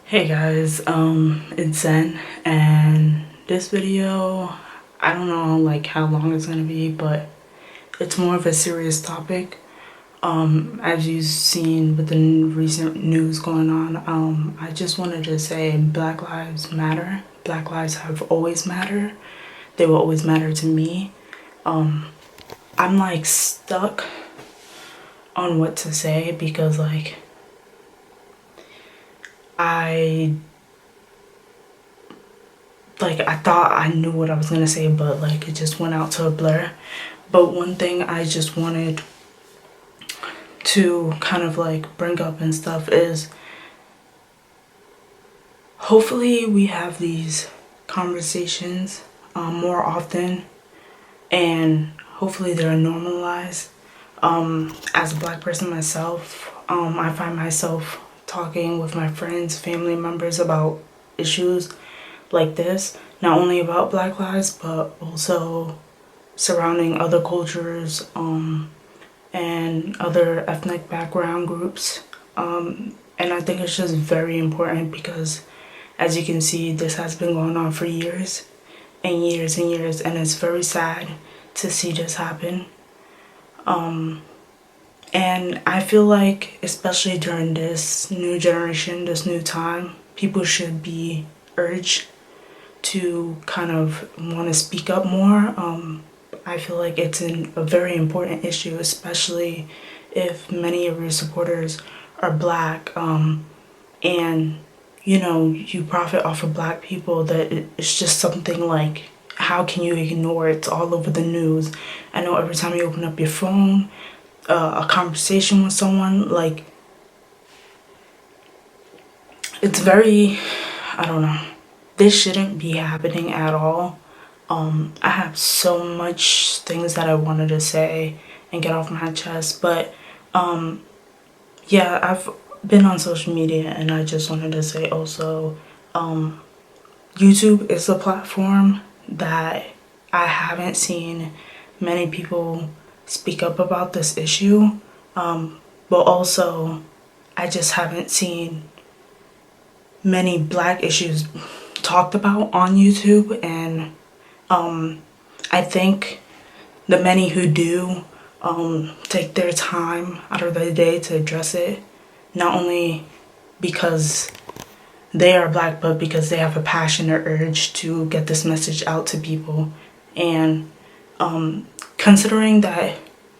Hey guys, it's Zen, and this video, I don't know like how long it's gonna be, but it's more of a serious topic. As you've seen with the recent news going on, I just wanted to say Black Lives Matter. Black lives have always mattered. They will always matter to me. I'm like stuck on what to say because like I thought I knew what I was gonna say, but like it just went out to a blur. But one thing I just wanted to kind of like bring up and stuff is hopefully we have these conversations more often, and hopefully they're normalized. As a black person myself, I find myself talking with my friends, family members about issues like this, not only about Black lives but also surrounding other cultures and other ethnic background groups. And I think it's just very important because, as you can see, this has been going on for years and years and years, and it's very sad to see this happen. And I feel like, especially during this new generation, this new time, people should be urged to kind of want to speak up more. I feel like it's a very important issue, especially if many of your supporters are black, and you know you profit off of black people. That it's just something like, how can you ignore it? It's all over the news. I know every time you open up your phone, a conversation with someone, like it's very, I don't know. This shouldn't be happening at all. I have so much things that I wanted to say and get off my chest, but yeah, I've been on social media, and I just wanted to say also, YouTube is a platform that I haven't seen many people speak up about this issue, but also I just haven't seen many black issues talked about on YouTube. And I think the many who do take their time out of their day to address it, not only because they are black, but because they have a passion or urge to get this message out to people. And considering that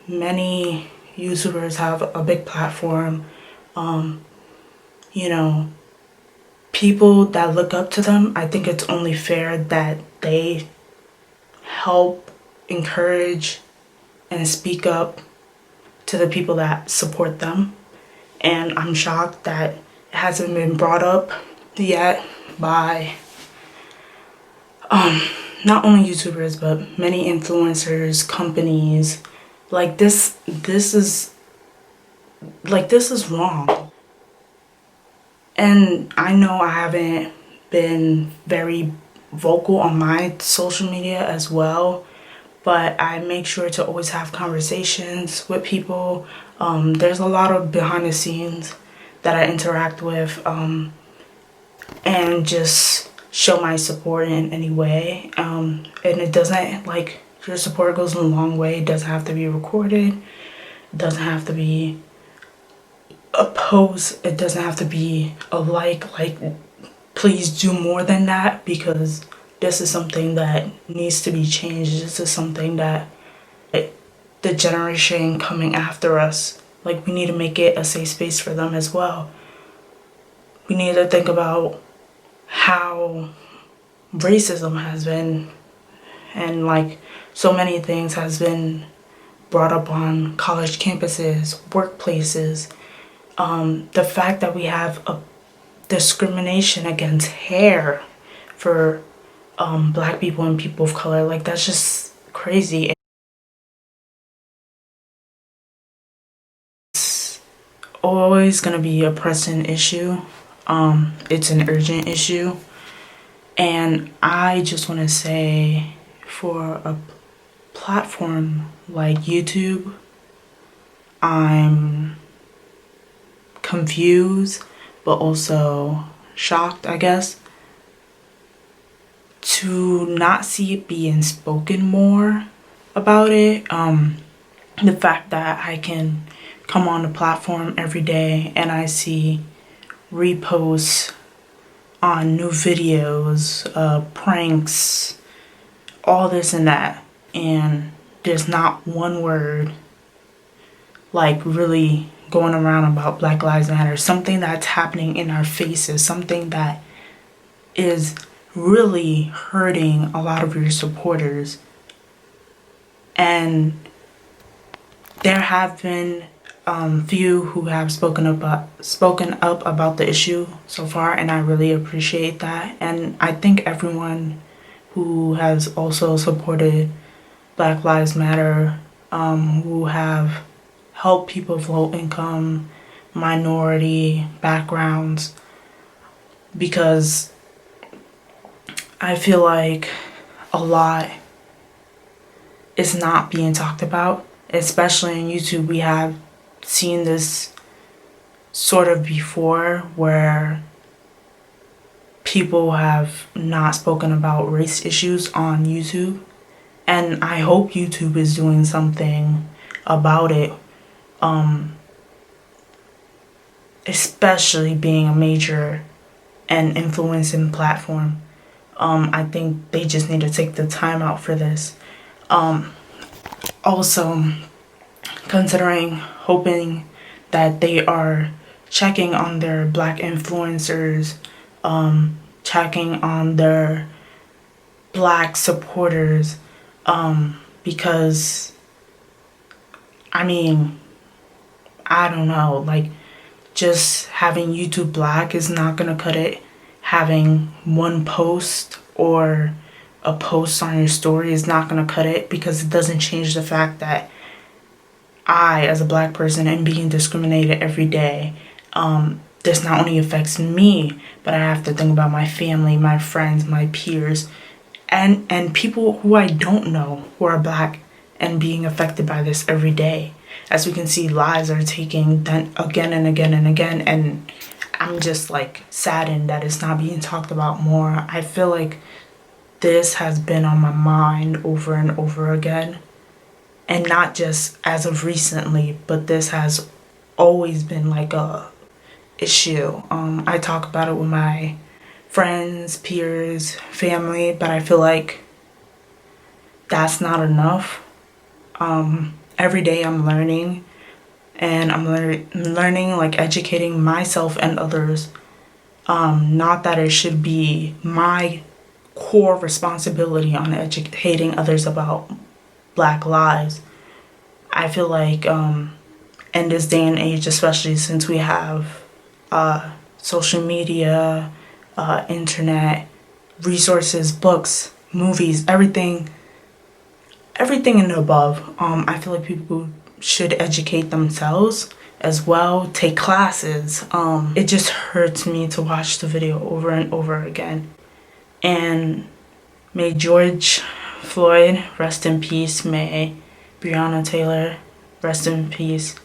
many YouTubers have a big platform, you know, people that look up to them, I think it's only fair that they help encourage and speak up to the people that support them. And I'm shocked that it hasn't been brought up yet by not only YouTubers but many influencers, companies. Like this is wrong. And I know I haven't been very vocal on my social media as well, but I make sure to always have conversations with people. There's a lot of behind the scenes that I interact with, and just show my support in any way. And it doesn't, like, your support goes a long way. It doesn't have to be recorded. It doesn't have to be a post. It doesn't have to be a like, please do more than that, because this is something that needs to be changed. This is something that the generation coming after us, like, we need to make it a safe space for them as well. We need to think about how racism has been, and like so many things has been brought up on college campuses, workplaces. The fact that we have a discrimination against hair for black people and people of color, like, that's just crazy. It's always gonna be a pressing issue. It's an urgent issue, and I just want to say, for a platform like YouTube, I'm confused but also shocked, I guess, to not see it being spoken more about it. The fact that I can come on the platform every day and I see reposts on new videos, pranks, all this and that, and there's not one word like really going around about Black Lives Matter, something that's happening in our faces, something that is really hurting a lot of your supporters. And there have been few who have spoken up about the issue so far, and I really appreciate that. And I think everyone who has also supported Black Lives Matter, who have helped people of low income, minority backgrounds, because I feel like a lot is not being talked about, especially on YouTube. We have seen this sort of before where people have not spoken about race issues on YouTube, and I hope YouTube is doing something about it, especially being a major and influencing platform. I think they just need to take the time out for this. Also, hoping that they are checking on their Black influencers, checking on their Black supporters, because, I mean, I don't know, like, just having YouTube Black is not gonna cut it. Having one post or a post on your story is not gonna cut it, because it doesn't change the fact that I, as a Black person, am being discriminated every day. This not only affects me, but I have to think about my family, my friends, my peers, and people who I don't know who are Black and being affected by this every day. As we can see, lives are taken again and again and again, and I'm just like saddened that it's not being talked about more. I feel like this has been on my mind over and over again, and not just as of recently, but this has always been like a issue. I talk about it with my friends, peers, family, but I feel like that's not enough. Every day I'm learning, and I'm learning, like, educating myself and others. Not that it should be my core responsibility on educating others about Black lives. I feel like in this day and age, especially since we have social media, internet, resources, books, movies, everything in the above, I feel like people should educate themselves as well, take classes. It just hurts me to watch the video over and over again. And may George Floyd rest in peace. May Breonna Taylor rest in peace.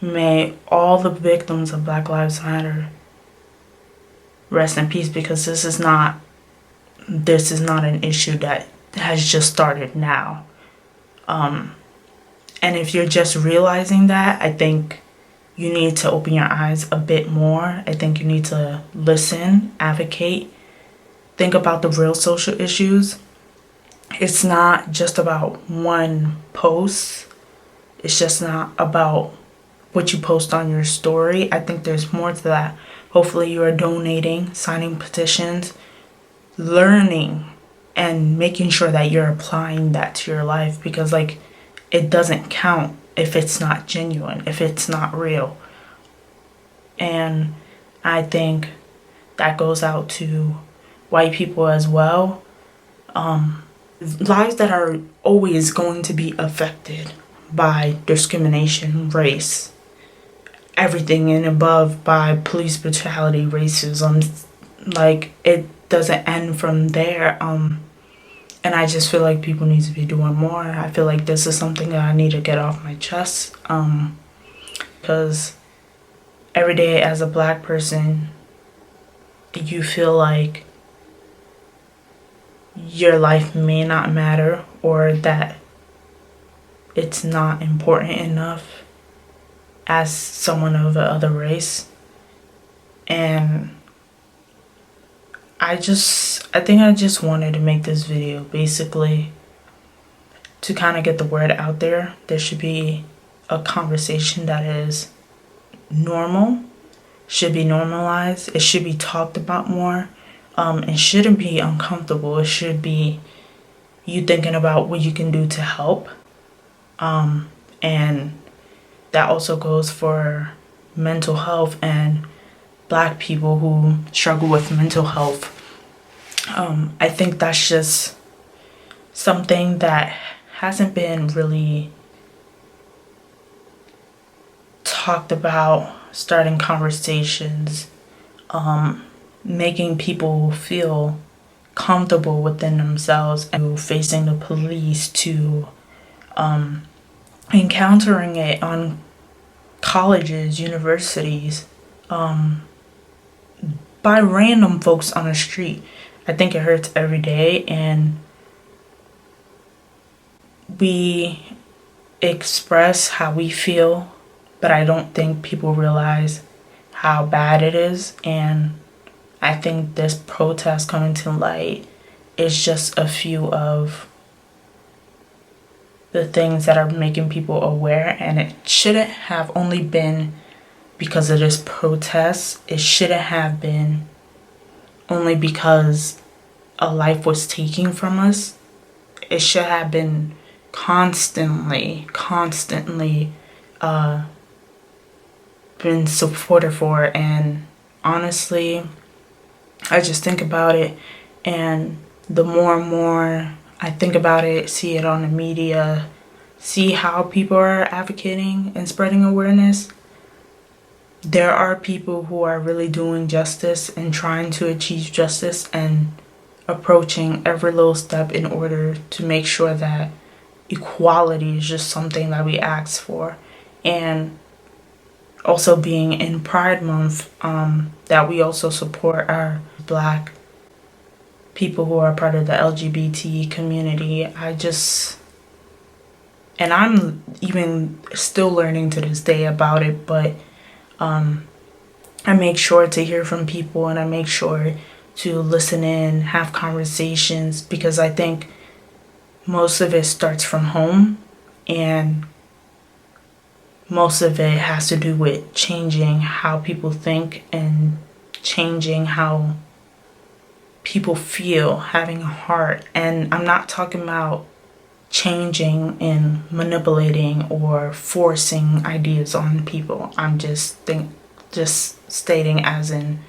May all the victims of Black Lives Matter rest in peace, because this is not an issue that has just started now. And if you're just realizing that, I think you need to open your eyes a bit more. I think you need to listen, advocate, think about the real social issues. It's not just about one post. It's just not about what you post on your story. I think there's more to that. Hopefully you are donating, signing petitions, learning, and making sure that you're applying that to your life, because, like, it doesn't count if it's not genuine, if it's not real. And I think that goes out to white people as well. Lives that are always going to be affected by discrimination, race, everything and above, by police brutality, racism. Like, it doesn't end from there. And I just feel like people need to be doing more. I feel like this is something that I need to get off my chest. Because every day as a Black person, you feel like your life may not matter, or that it's not important enough as someone of another race. And I think I just wanted to make this video basically to kind of get the word out there. There should be a conversation that is normal, should be normalized, it should be talked about more. It shouldn't be uncomfortable. It should be you thinking about what you can do to help. And that also goes for mental health and Black people who struggle with mental health. I think that's just something that hasn't been really talked about, starting conversations, making people feel comfortable within themselves, and facing the police, to encountering it on colleges, universities, by random folks on the street. I think it hurts every day, and we express how we feel, but I don't think people realize how bad it is. And I think this protest coming to light is just a few of the things that are making people aware, and it shouldn't have only been because of this protest. It shouldn't have been only because a life was taken from us. It should have been constantly been supported for. And honestly, I just think about it, and the more and more I think about it, see it on the media, see how people are advocating and spreading awareness, there are people who are really doing justice and trying to achieve justice and approaching every little step in order to make sure that equality is just something that we ask for. And also being in Pride Month, that we also support our Black people who are part of the LGBT community. And I'm even still learning to this day about it, but I make sure to hear from people, and I make sure to listen in, have conversations, because I think most of it starts from home, and most of it has to do with changing how people think and changing how people feel, having a heart. And I'm not talking about changing and manipulating or forcing ideas on people. I'm just stating as in,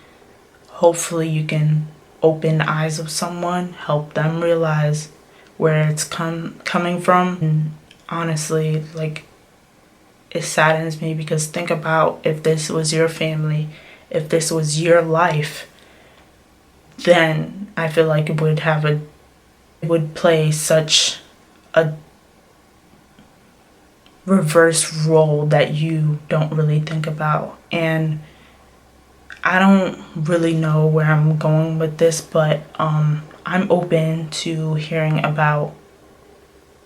hopefully you can open the eyes of someone, help them realize where it's coming from. And honestly, like, it saddens me, because think about if this was your family, if this was your life, then I feel like it would play such a reverse role that you don't really think about. And I don't really know where I'm going with this, but I'm open to hearing about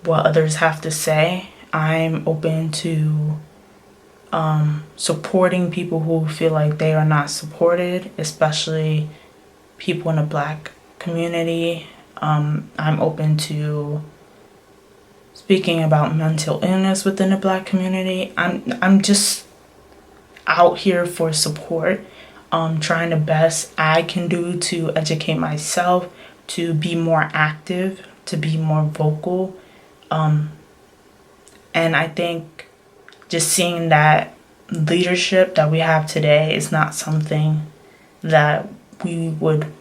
what others have to say. I'm open to supporting people who feel like they are not supported, especially people in the Black community. I'm open to speaking about mental illness within the Black community. I'm just out here for support, trying the best I can do to educate myself, to be more active, to be more vocal. And I think just seeing that leadership that we have today is not something that we would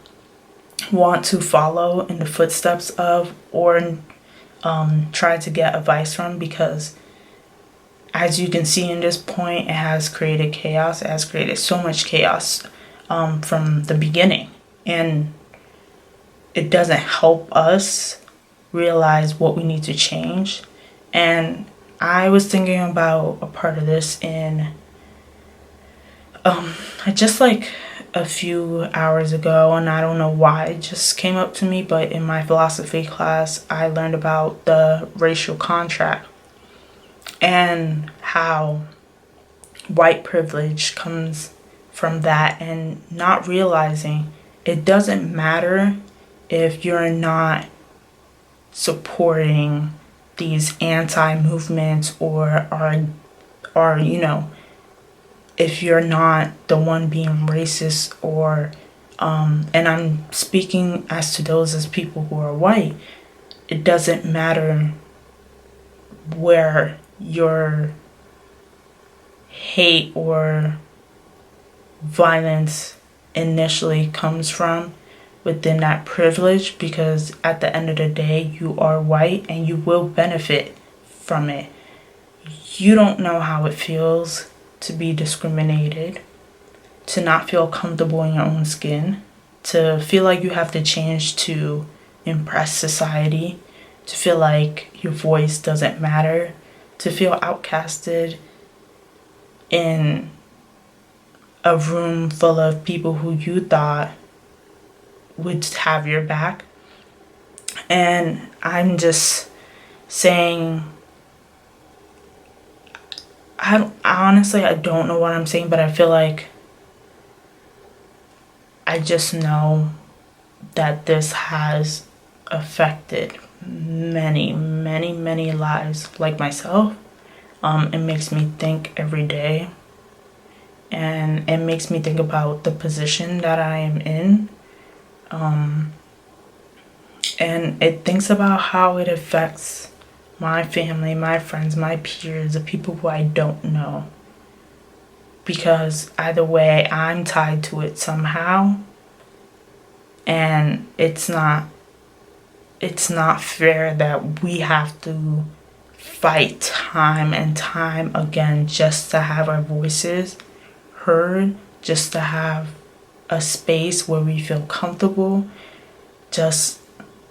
want to follow in the footsteps of, or try to get advice from, because as you can see in this point, it has created chaos. It has created so much chaos from the beginning, and it doesn't help us realize what we need to change. And I was thinking about a part of this in I just like a few hours ago, and I don't know why it just came up to me, but in my philosophy class, I learned about the racial contract and how white privilege comes from that, and not realizing it doesn't matter if you're not supporting these anti-movements or are if you're not the one being racist or and I'm speaking as to those as people who are white. It doesn't matter where your hate or violence initially comes from within that privilege, because at the end of the day, you are white and you will benefit from it. You don't know how it feels to be discriminated, to not feel comfortable in your own skin, to feel like you have to change to impress society, to feel like your voice doesn't matter, to feel outcasted in a room full of people who you thought would have your back. And I'm just saying, I don't know what I'm saying, but I feel like I just know that this has affected many, many, many lives like myself. It makes me think every day, and it makes me think about the position that I am in. And it thinks about how it affects my family, my friends, my peers, the people who I don't know. Because either way, I'm tied to it somehow. And it's not fair that we have to fight time and time again just to have our voices heard, just to have a space where we feel comfortable, just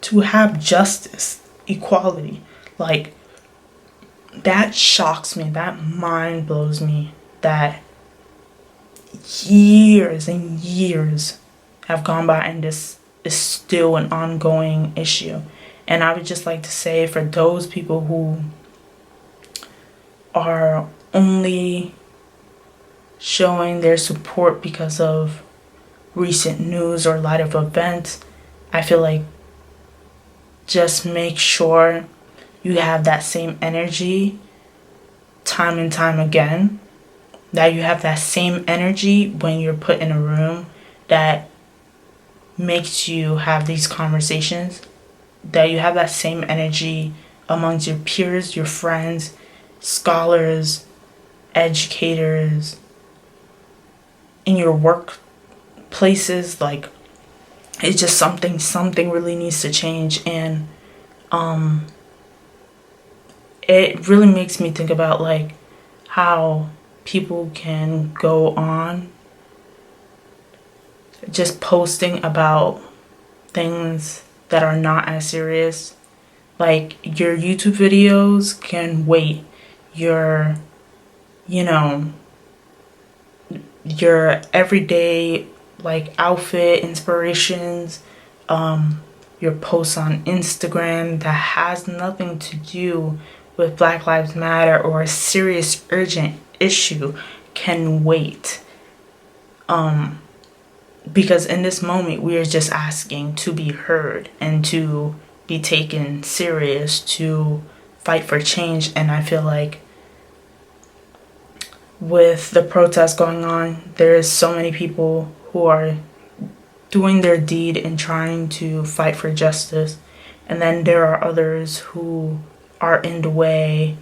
to have justice, equality. Like, that shocks me, that mind blows me, that years and years have gone by and this is still an ongoing issue. And I would just like to say, for those people who are only showing their support because of recent news or light of events, I feel like just make sure you have that same energy time and time again, that you have that same energy when you're put in a room that makes you have these conversations, that you have that same energy amongst your peers, your friends, scholars, educators, in your workplaces. Like, it's just something really needs to change. And it really makes me think about like how people can go on just posting about things that are not as serious. Like, your YouTube videos can wait. Your everyday like outfit inspirations, your posts on Instagram that has nothing to do with Black Lives Matter or a serious urgent issue can wait. Because in this moment we are just asking to be heard and to be taken serious, to fight for change. And I feel like with the protests going on, there is so many people who are doing their deed and trying to fight for justice, and then there are others who are in the way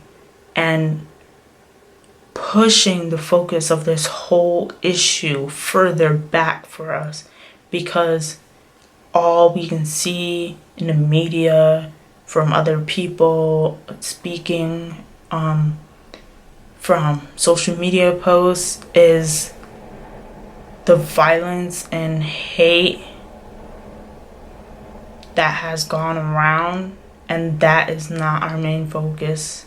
and pushing the focus of this whole issue further back for us, because all we can see in the media from other people speaking, from social media posts, is the violence and hate that has gone around, and that is not our main focus.